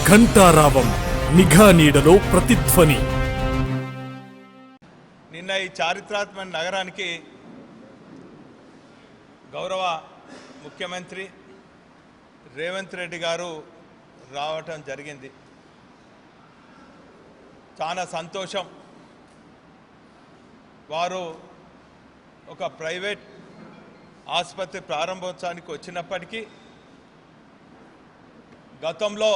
ఘంటారావం నిఘా నీడలో ప్రతిధ్వని. నిన్న ఈ చారిత్రాత్మక నగరానికి గౌరవ ముఖ్యమంత్రి రేవంత్ రెడ్డి గారు రావటం జరిగింది. చాలా సంతోషం. వారు ఒక ప్రైవేట్ ఆసుపత్రి ప్రారంభోత్సవానికి వచ్చినప్పటికీ గతంలో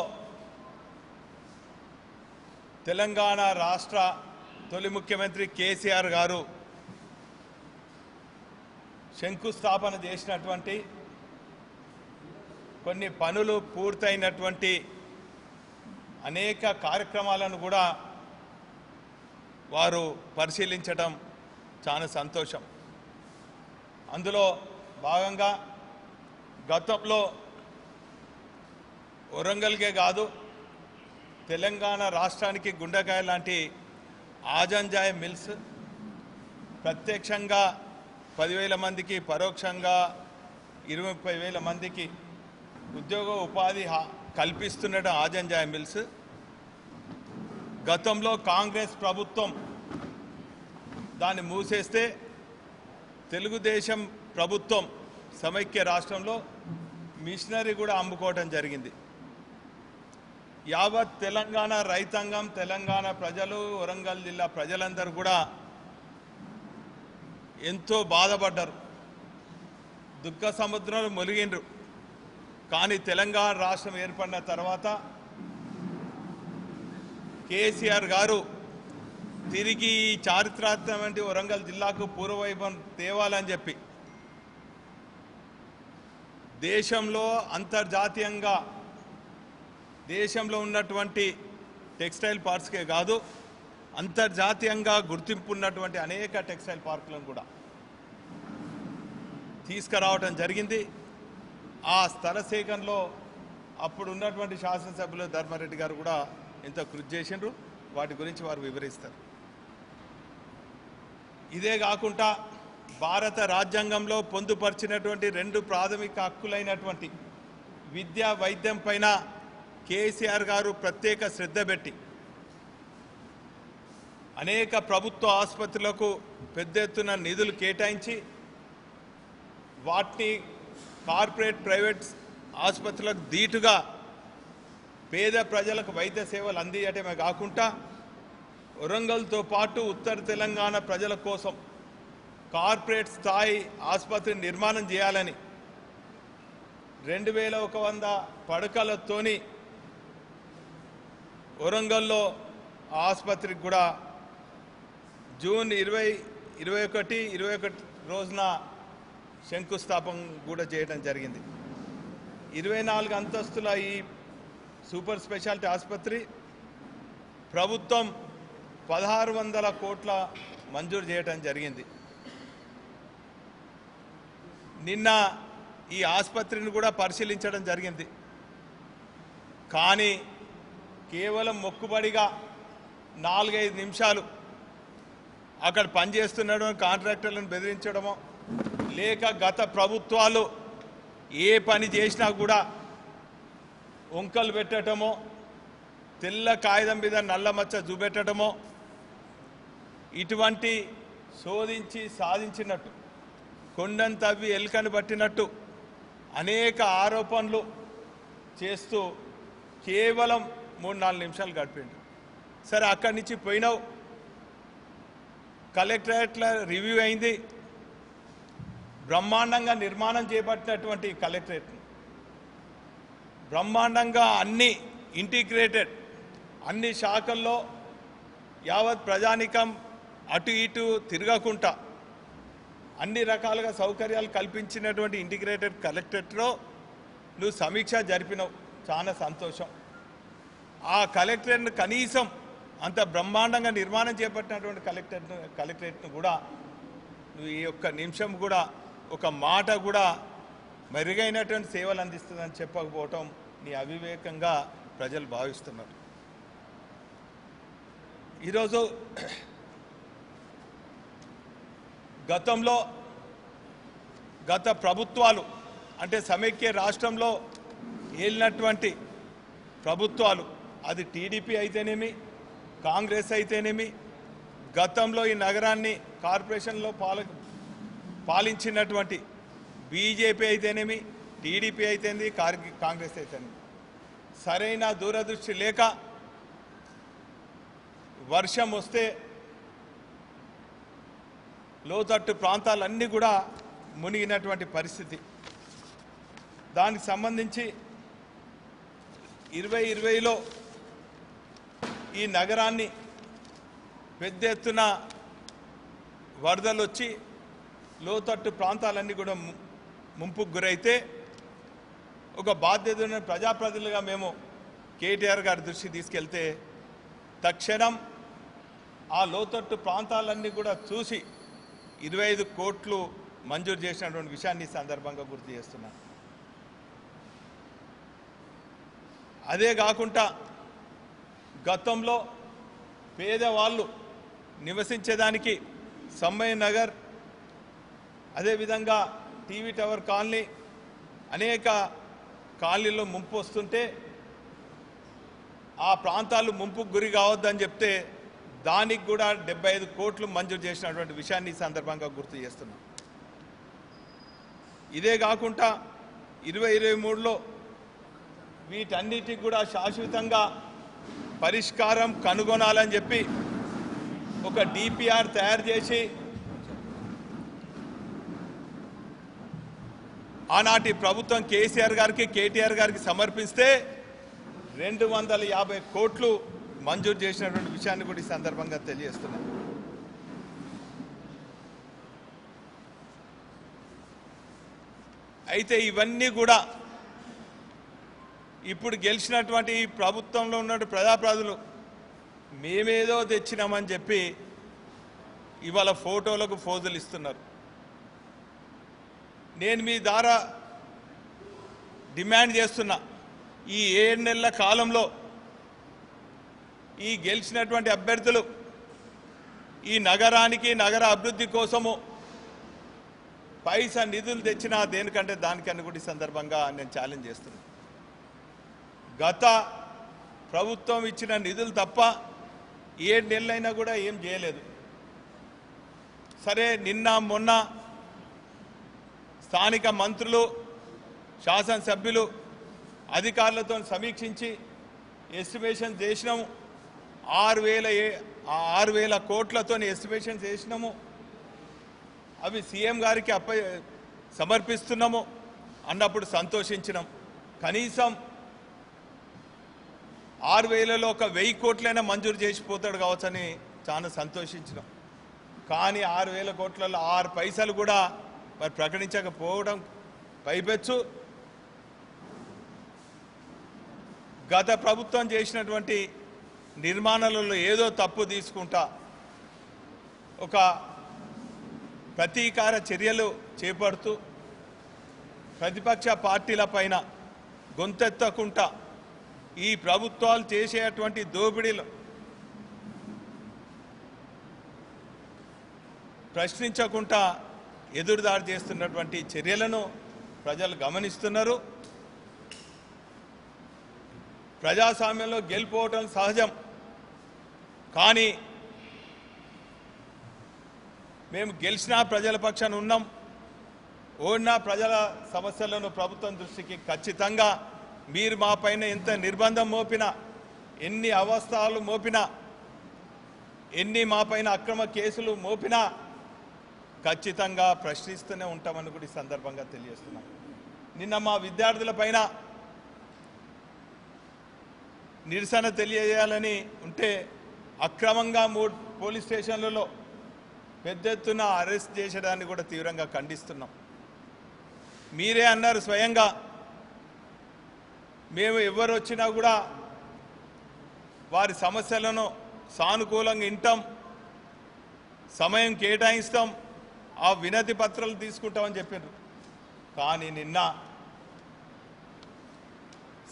తెలంగాణ రాష్ట్ర తొలి ముఖ్యమంత్రి కేసీఆర్ గారు శంకుస్థాపన చేసినటువంటి కొన్ని పనులు పూర్తయినటువంటి అనేక కార్యక్రమాలను కూడా వారు పరిశీలించడం చాలా సంతోషం. అందులో భాగంగా గతంలో వరంగల్కే కాదు తెలంగాణ రాష్ట్రానికి గుండెకాయ లాంటి ఆజంజాయ్ మిల్స్ ప్రత్యక్షంగా 10,000 మందికి, పరోక్షంగా 20,000 మందికి ఉద్యోగ ఉపాధి కల్పిస్తున్న ఆజంజాయ్ మిల్స్ గతంలో కాంగ్రెస్ ప్రభుత్వం దాన్ని మూసేస్తే తెలుగుదేశం ప్రభుత్వం సమైక్య రాష్ట్రంలో మిషనరీ కూడా అమ్ముకోవడం జరిగింది. యావత్ తెలంగాణ రైతాంగం, తెలంగాణ ప్రజలు, వరంగల్ జిల్లా ప్రజలందరూ కూడా ఎంతో బాధపడ్డారు, దుఃఖ సముద్రంలో మునిగిండ్రు. కానీ తెలంగాణ రాష్ట్రం ఏర్పడిన తర్వాత కేసీఆర్ గారు తిరిగి ఈ చారిత్రాత్మకమైన వరంగల్ జిల్లాకు పూర్వవైభవం తేవాలని చెప్పి దేశంలో అంతర్జాతీయంగా దేశంలో ఉన్నటువంటి టెక్స్టైల్ పార్క్స్కే కాదు అంతర్జాతీయంగా గుర్తింపు ఉన్నటువంటి అనేక టెక్స్టైల్ పార్కులను కూడా తీసుకురావడం జరిగింది. ఆ స్థల సేకరణలో అప్పుడు ఉన్నటువంటి శాసనసభ్యులు ధర్మారెడ్డి గారు కూడా ఎంతో కృషి చేసిండ్రు. వాటి గురించి వారు వివరిస్తారు. ఇదే కాకుండా భారత రాజ్యాంగంలో పొందుపరిచినటువంటి 2 ప్రాథమిక హక్కులైనటువంటి విద్య, వైద్యం పైన కేసీఆర్ గారు ప్రత్యేక శ్రద్ధ పెట్టి అనేక ప్రభుత్వ ఆసుపత్రులకు పెద్ద ఎత్తున నిధులు కేటాయించి వాటిని కార్పొరేట్, ప్రైవేట్ ఆసుపత్రులకు ధీటుగా పేద ప్రజలకు వైద్య సేవలు అందించడమే కాకుండా వరంగల్తో పాటు ఉత్తర తెలంగాణ ప్రజల కోసం కార్పొరేట్ స్థాయి ఆసుపత్రి నిర్మాణం చేయాలని 2,100 పడకలతోని వరంగల్లో ఆసుపత్రికి కూడా జూన్ 21 రోజున శంకుస్థాపన కూడా చేయడం జరిగింది. 24 అంతస్తుల ఈ సూపర్ స్పెషాలిటీ ఆసుపత్రి ప్రభుత్వం 1,600 కోట్ల మంజూరు చేయడం జరిగింది. నిన్న ఈ ఆసుపత్రిని కూడా పరిశీలించడం జరిగింది. కానీ కేవలం మొక్కుబడిగా 4-5 నిమిషాలు అక్కడ పనిచేస్తున్న కాంట్రాక్టర్లను బెదిరించడమో, లేక గత ప్రభుత్వాలు ఏ పని చేసినా కూడా వంకలు పెట్టడమో, తెల్ల కాగితం మీద నల్ల మచ్చ చూపెట్టడమో, ఇటువంటి శోధించి సాధించినట్టు, కొండను తవ్వి ఎలుకను పట్టినట్టు అనేక ఆరోపణలు చేస్తూ కేవలం 3-4 నిమిషాలు గడిపిండు. సరే, అక్కడి నుంచి పోయినావు, కలెక్టరేట్ల రివ్యూ అయింది. బ్రహ్మాండంగా నిర్మాణం చేపట్టినటువంటి కలెక్టరేట్ని బ్రహ్మాండంగా అన్ని ఇంటిగ్రేటెడ్, అన్ని శాఖల్లో యావత్ ప్రజానికం అటు ఇటు తిరగకుండా అన్ని రకాలుగా సౌకర్యాలు కల్పించినటువంటి ఇంటిగ్రేటెడ్ కలెక్టరేట్లో నువ్వు సమీక్ష జరిపినావు. చాలా సంతోషం. ఆ కలెక్టరేట్ను కనీసం అంత బ్రహ్మాండంగా నిర్మాణం చేపట్టినటువంటి కలెక్టరేట్ను కూడా నువ్వు ఈ ఒక్క నిమిషం కూడా ఒక మాట కూడా మెరుగైనటువంటి సేవలు అందిస్తుందని చెప్పకపోవటం నీ అవివేకంగా ప్రజలు భావిస్తున్నారు. ఈరోజు గత ప్రభుత్వాలు అంటే సమైక్య రాష్ట్రంలో ఏలినటువంటి ప్రభుత్వాలు అది టీడీపీ అయితేనేమి, కాంగ్రెస్ అయితేనేమి, గతంలో ఈ నగరాన్ని కార్పొరేషన్లో పాలించినటువంటి బీజేపీ అయితేనేమి, టీడీపీ అయితేంది, కాంగ్రెస్ అయితేనేమి సరైన దూరదృష్టి లేక వర్షం వస్తే లోతట్టు ప్రాంతాలన్నీ కూడా మునిగినటువంటి పరిస్థితి. దానికి సంబంధించి 2020లో ఈ నగరాన్ని పెద్ద ఎత్తున వరదలు వచ్చి లోతట్టు ప్రాంతాలన్నీ కూడా ముంపుకు గురైతే ఒక బాధ్యత ఉన్న ప్రజాప్రతినిధులుగా మేము కేటీఆర్ గారి దృష్టికి తీసుకెళ్తే తక్షణం ఆ లోతట్టు ప్రాంతాలన్నీ కూడా చూసి 25 కోట్లు మంజూరు చేసినటువంటి విషయాన్ని ఈ సందర్భంగా గుర్తు చేస్తున్నాను. అదే కాకుండా గతంలో పేదవాళ్ళు నివసించేదానికి సమ్మయ్య నగర్, అదేవిధంగా టీవీ టవర్ కాలనీ, అనేక కాలనీల్లో ముంపు వస్తుంటే ఆ ప్రాంతాలు ముంపుకు గురి కావద్దని చెప్తే దానికి కూడా 75 కోట్లు మంజూరు చేసినటువంటి విషయాన్ని ఈ సందర్భంగా గుర్తు చేస్తున్నాం. ఇదే కాకుండా 2023లో వీటన్నిటికి కూడా శాశ్వతంగా పరిష్కారం కనుగొనాలని చెప్పి ఒక డిపిఆర్ తయారు చేసి ఆనాటి ప్రభుత్వం కేసీఆర్ గారికి, కేటీఆర్ గారికి సమర్పిస్తే 250 కోట్లు మంజూరు చేసినటువంటి విషయాన్ని కూడా ఈ సందర్భంగా తెలియజేస్తున్నాను. అయితే ఇవన్నీ కూడా ఇప్పుడు గెలిచినటువంటి ఈ ప్రభుత్వంలో ఉన్న ప్రజాప్రతినిధులు మేమేదో తెచ్చినామని చెప్పి ఇవాళ ఫోటోలకు ఫోజులు ఇస్తున్నారు. నేను మీ ద్వారా డిమాండ్ చేస్తున్నా, ఈ 7 నెలల కాలంలో ఈ గెలిచినటువంటి అభ్యర్థులు ఈ నగరానికి, నగర అభివృద్ధి కోసము పైసా నిధులు తెచ్చినా దేనికంటే దానికన్నా కూడా ఈ సందర్భంగా నేను ఛాలెంజ్ చేస్తున్నా. గత ప్రభుత్వం ఇచ్చిన నిధులు తప్ప 7 నెలలైనా కూడా ఏం చేయలేదు. సరే, నిన్న మొన్న స్థానిక మంత్రులు, శాసనసభ్యులు అధికారులతో సమీక్షించి ఎస్టిమేషన్ చేసినాము. 6,000 కోట్లతో ఎస్టిమేషన్ చేసినాము. అవి సీఎం గారికి సమర్పిస్తున్నాము అన్నప్పుడు సంతోషించినాం. కనీసం 6,000లో ఒక 1,000 కోట్లైనా మంజూరు చేసిపోతాడు కావచ్చని చాలా సంతోషించినాం. కానీ 6,000 కోట్లలో 6 పైసలు కూడా మరి ప్రకటించకపోవడం పైపెచ్చు గత ప్రభుత్వం చేసినటువంటి నిర్మాణాలలో ఏదో తప్పు తీసుకుంటా ఒక ప్రతీకార చర్యలు చేపడుతూ ప్రతిపక్ష పార్టీల పైన గొంతెత్తకుండా ఈ ప్రభుత్వాలు చేసేటువంటి దోపిడీలు ప్రశ్నించకుండా ఎదురుదాడి చేస్తున్నటువంటి చర్యలను ప్రజలు గమనిస్తున్నారు. ప్రజాస్వామ్యంలో గెలిపోవటం సహజం, కానీ మేము గెలిచినా ప్రజల పక్షాన ఉన్నాం, ఓడినా ప్రజల సమస్యలను ప్రభుత్వం దృష్టికి ఖచ్చితంగా మీరు మా పైన ఎంత నిర్బంధం మోపినా, ఎన్ని అవస్థలు మోపినా, ఎన్ని మా పైన అక్రమ కేసులు మోపినా ఖచ్చితంగా ప్రశ్నిస్తూనే ఉంటామని కూడా ఈ సందర్భంగా తెలియజేస్తున్నాం. నిన్న మా విద్యార్థుల పైన నిరసన తెలియజేయాలని ఉంటే అక్రమంగా 3 పోలీస్ స్టేషన్లలో పెద్ద ఎత్తున అరెస్ట్ చేసేదాన్ని కూడా తీవ్రంగా ఖండిస్తున్నాం. మీరే అన్నారు స్వయంగా, మేము ఎవరు వచ్చినా కూడా వారి సమస్యలను సానుకూలంగా వింటాం, సమయం కేటాయిస్తాం, ఆ వినతి పత్రాలు తీసుకుంటామని చెప్పారు. కానీ నిన్న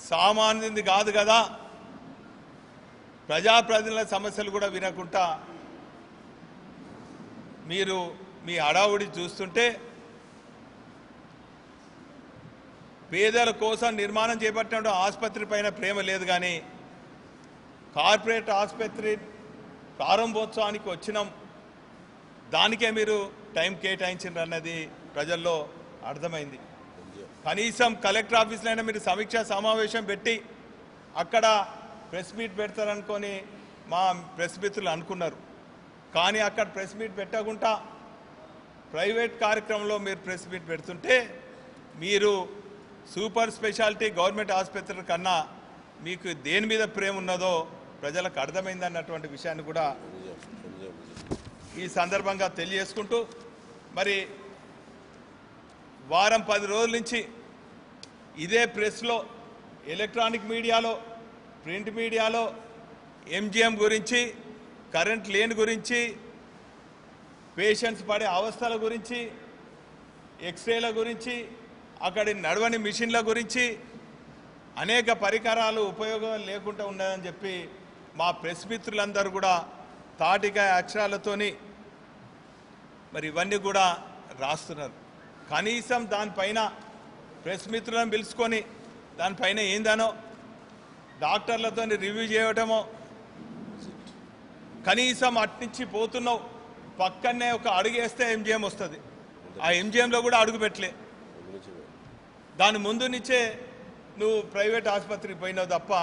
సామాన్యుది కాదు కదా, ప్రజాప్రతినిధుల సమస్యలు కూడా వినకుండా మీరు మీ హడావుడి చూస్తుంటే పేదల కోసం నిర్మాణం చేపట్టిన ఆసుపత్రి పైన ప్రేమ లేదు, కానీ కార్పొరేట్ ఆసుపత్రి ప్రారంభోత్సవానికి వచ్చినాం, దానికే మీరు టైం కేటాయించారు అన్నది ప్రజల్లో అర్థమైంది. కనీసం కలెక్టర్ ఆఫీస్లో మీరు సమీక్షా సమావేశం పెట్టి అక్కడ ప్రెస్ మీట్ పెడతారనుకొని మా ప్రెస్ మిత్రులు అనుకున్నారు. కానీ అక్కడ ప్రెస్ మీట్ పెట్టకుండా ప్రైవేట్ కార్యక్రమంలో మీరు ప్రెస్ మీట్ పెడుతుంటే మీరు సూపర్ స్పెషాలిటీ గవర్నమెంట్ ఆసుపత్రుల కన్నా మీకు దేని మీద ప్రేమ ఉన్నదో ప్రజలకు అర్థమైందన్నటువంటి విషయాన్ని కూడా ఈ సందర్భంగా తెలియజేసుకుంటూ, మరి వారం 10 రోజుల నుంచి ఇదే ప్రెస్లో, ఎలక్ట్రానిక్ మీడియాలో, ప్రింట్ మీడియాలో ఎంజిఎం గురించి, కరెంట్ లేని గురించి, పేషెంట్స్ పడే అవస్థల గురించి, ఎక్స్రేల గురించి, అక్కడి నడవని మిషన్ల గురించి, అనేక పరికరాలు ఉపయోగం లేకుండా ఉన్నదని చెప్పి మా ప్రెస్ మిత్రులందరూ కూడా తాటికాయ అక్షరాలతోని మరి ఇవన్నీ కూడా రాస్తున్నారు. కనీసం దానిపైన ప్రెస్ మిత్రులను పిలుచుకొని దానిపైన ఏందనో డాక్టర్లతో రివ్యూ చేయటమో, కనీసం అట్నుంచి పోతున్నావు పక్కనే ఒక అడుగు వేస్తే ఎంజిఎం వస్తుంది, ఆ ఎంజిఎంలో కూడా అడుగు పెట్టలే. దాని ముందు నుంచే నువ్వు ప్రైవేట్ ఆసుపత్రికి పోయినావు తప్ప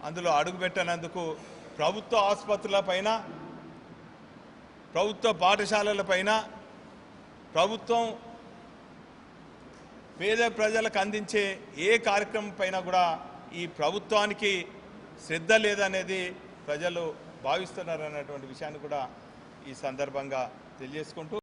అందులో అడుగు పెట్టనందుకు ప్రభుత్వ ఆసుపత్రుల పైన, ప్రభుత్వ పాఠశాలల పైన, ప్రభుత్వం పేద ప్రజలకు అందించే ఏ కార్యక్రమం పైన కూడా ఈ ప్రభుత్వానికి శ్రద్ధ లేదనేది ప్రజలు భావిస్తున్నారు అన్నటువంటి విషయాన్ని కూడా ఈ సందర్భంగా తెలియజేసుకుంటూ